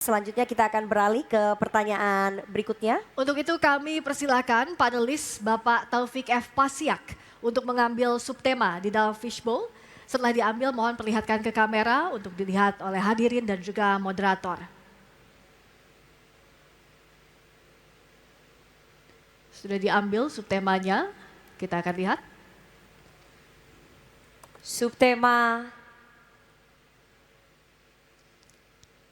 Selanjutnya kita akan beralih ke pertanyaan berikutnya. Untuk itu kami persilakan panelis Bapak Taufik F. Pasiak untuk mengambil subtema di dalam fishbowl. Setelah diambil mohon perlihatkan ke kamera untuk dilihat oleh hadirin dan juga moderator. Sudah diambil subtemanya, kita akan lihat. Subtema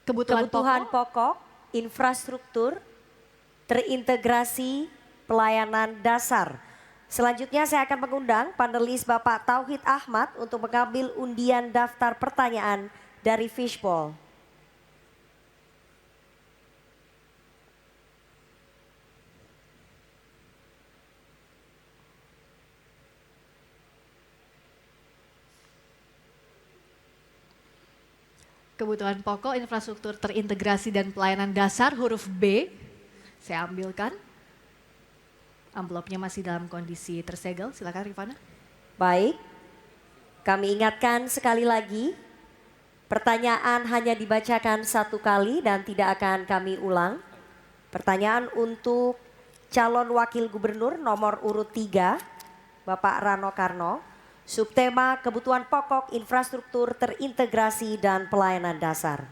Kebutuhan pokok, infrastruktur, terintegrasi, pelayanan dasar. Selanjutnya saya akan mengundang panelis Bapak Tauhid Ahmad untuk mengambil undian daftar pertanyaan dari fishbowl. Kebutuhan pokok, infrastruktur terintegrasi dan pelayanan dasar huruf B. Saya ambilkan. Amplopnya masih dalam kondisi tersegel. Silakan Rifana. Baik, kami ingatkan sekali lagi, pertanyaan hanya dibacakan satu kali dan tidak akan kami ulang. Pertanyaan untuk calon wakil gubernur nomor urut 3, Bapak Rano Karno. Subtema kebutuhan pokok, infrastruktur terintegrasi dan pelayanan dasar.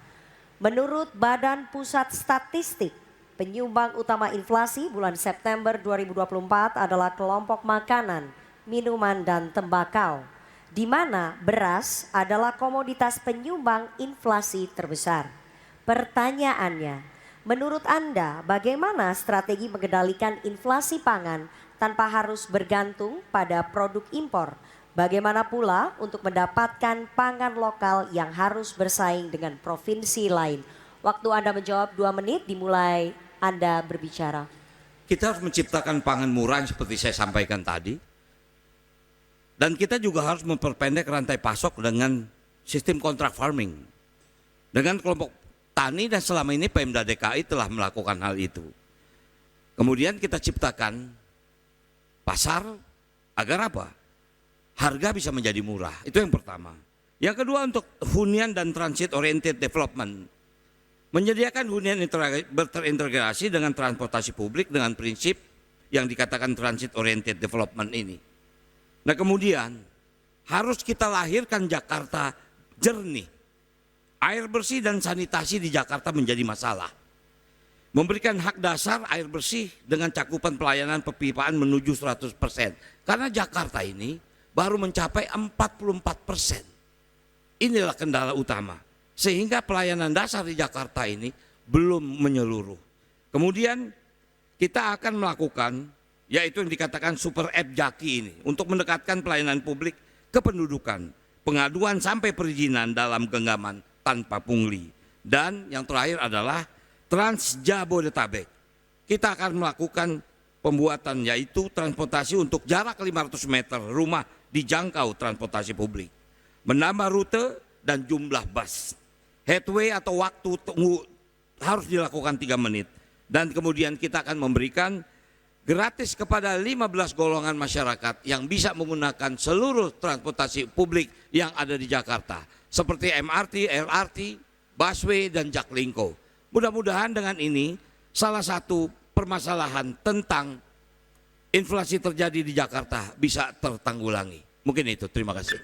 Menurut Badan Pusat Statistik, penyumbang utama inflasi bulan September 2024 adalah kelompok makanan, minuman dan tembakau, di mana beras adalah komoditas penyumbang inflasi terbesar. Pertanyaannya, menurut Anda bagaimana strategi mengendalikan inflasi pangan tanpa harus bergantung pada produk impor? Bagaimana pula untuk mendapatkan pangan lokal yang harus bersaing dengan provinsi lain? Waktu Anda menjawab 2 menit, dimulai Anda berbicara. Kita harus menciptakan pangan murah seperti saya sampaikan tadi. Dan kita juga harus memperpendek rantai pasok dengan sistem kontrak farming. Dengan kelompok tani dan selama ini Pemda DKI telah melakukan hal itu. Kemudian kita ciptakan pasar agar apa? Harga bisa menjadi murah, itu yang pertama. Yang kedua untuk hunian dan transit oriented development. Menyediakan hunian terintegrasi dengan transportasi publik dengan prinsip yang dikatakan transit oriented development ini. Nah kemudian harus kita lahirkan Jakarta jernih. Air bersih dan sanitasi di Jakarta menjadi masalah. Memberikan hak dasar air bersih dengan cakupan pelayanan pepipaan menuju 100%. Karena Jakarta ini baru mencapai 44%. Inilah kendala utama. Sehingga pelayanan dasar di Jakarta ini belum menyeluruh. Kemudian kita akan melakukan, yaitu yang dikatakan super app Jaki ini, untuk mendekatkan pelayanan publik ke pendudukan, pengaduan sampai perizinan dalam genggaman tanpa pungli. Dan yang terakhir adalah Trans Jabodetabek. Kita akan melakukan pembuatan yaitu transportasi untuk jarak 500 meter rumah dijangkau transportasi publik, menambah rute dan jumlah bus. Headway atau waktu tunggu harus dilakukan 3 menit. Dan kemudian kita akan memberikan gratis kepada 15 golongan masyarakat yang bisa menggunakan seluruh transportasi publik yang ada di Jakarta. Seperti MRT, LRT, busway dan Jaklingko. Mudah-mudahan dengan ini salah satu permasalahan tentang inflasi terjadi di Jakarta bisa tertanggulangi. Mungkin itu, terima kasih.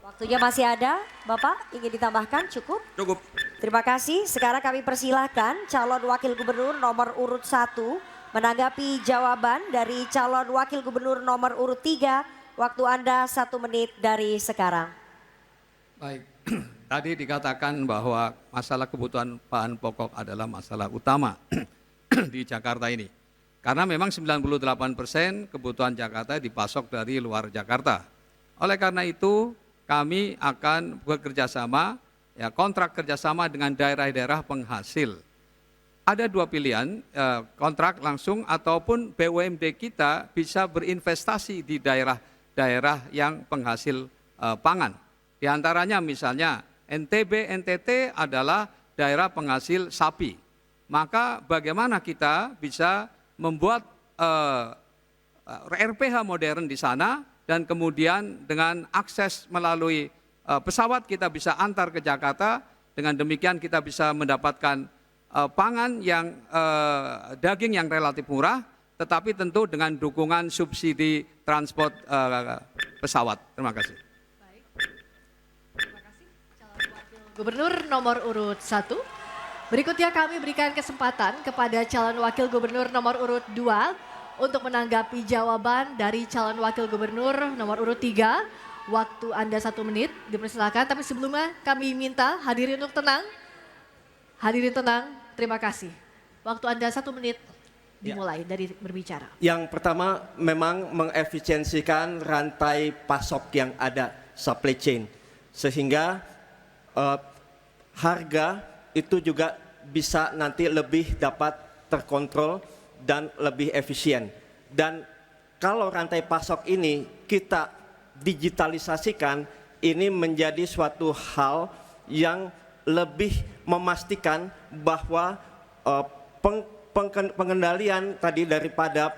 Waktunya masih ada, Bapak ingin ditambahkan cukup? Cukup. Terima kasih, sekarang kami persilahkan calon wakil gubernur nomor urut 1 menanggapi jawaban dari calon wakil gubernur nomor urut 3. Waktu Anda 1 menit dari sekarang. Baik, tadi dikatakan bahwa masalah kebutuhan bahan pokok adalah masalah utama di Jakarta ini. Karena memang 98% kebutuhan Jakarta dipasok dari luar Jakarta. Oleh karena itu kami akan bekerja sama, kontrak kerjasama dengan daerah-daerah penghasil. Ada 2 pilihan, kontrak langsung ataupun BUMD kita bisa berinvestasi di daerah-daerah yang penghasil pangan. Di antaranya misalnya NTB, NTT adalah daerah penghasil sapi. Maka bagaimana kita bisa membuat RPH modern di sana dan kemudian dengan akses melalui pesawat kita bisa antar ke Jakarta. Dengan demikian kita bisa mendapatkan pangan yang daging yang relatif murah, tetapi tentu dengan dukungan subsidi transport pesawat. Terima kasih. Baik. Terima kasih calon wakil gubernur nomor urut 1. Berikutnya kami berikan kesempatan kepada calon wakil gubernur nomor urut 2 untuk menanggapi jawaban dari calon wakil gubernur nomor urut 3. Waktu Anda 1 menit, dipersilakan. Tapi sebelumnya kami minta hadirin untuk tenang. Hadirin tenang, terima kasih. Waktu Anda 1 menit dimulai dari berbicara. Yang pertama memang mengefisiensikan rantai pasok yang ada, supply chain. Sehingga harga itu juga bisa nanti lebih dapat terkontrol dan lebih efisien. Dan kalau rantai pasok ini kita digitalisasikan, ini menjadi suatu hal yang lebih memastikan bahwa pengendalian tadi daripada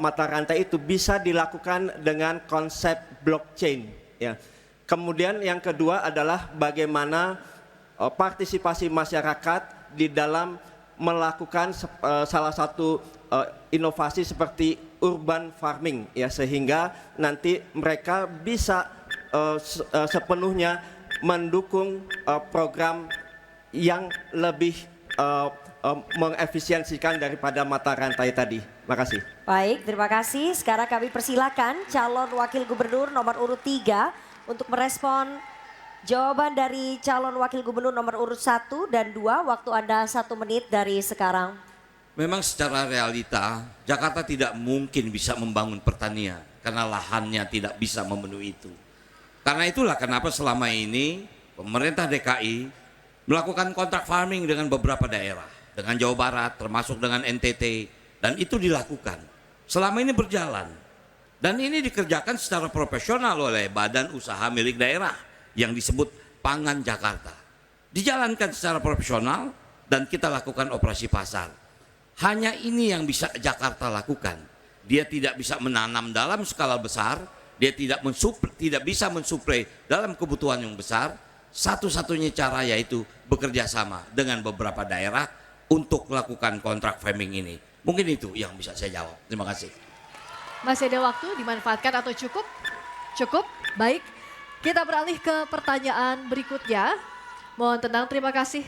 mata rantai itu bisa dilakukan dengan konsep blockchain. Ya. Kemudian yang kedua adalah bagaimana partisipasi masyarakat di dalam melakukan salah satu inovasi seperti urban farming, ya, sehingga nanti mereka bisa sepenuhnya mendukung program yang lebih mengefisiensikan daripada mata rantai tadi. Terima kasih. Baik, terima kasih. Sekarang kami persilakan calon wakil gubernur nomor urut 3 untuk merespon jawaban dari calon wakil gubernur nomor urut 1 dan 2. Waktu Anda 1 menit dari sekarang. Memang secara realita Jakarta tidak mungkin bisa membangun pertanian karena lahannya tidak bisa memenuhi itu. Karena itulah kenapa selama ini pemerintah DKI melakukan kontrak farming dengan beberapa daerah, dengan Jawa Barat termasuk dengan NTT, dan itu dilakukan. Selama ini berjalan dan ini dikerjakan secara profesional oleh badan usaha milik daerah yang disebut Pangan Jakarta. Dijalankan secara profesional dan kita lakukan operasi pasar. Hanya ini yang bisa Jakarta lakukan. Dia tidak bisa menanam dalam skala besar, dia tidak bisa mensuplai dalam kebutuhan yang besar. Satu-satunya cara yaitu bekerja sama dengan beberapa daerah untuk melakukan kontrak farming ini. Mungkin itu yang bisa saya jawab. Terima kasih. Masih ada waktu, dimanfaatkan atau cukup? Cukup, baik. Kita beralih ke pertanyaan berikutnya. Mohon tenang, terima kasih.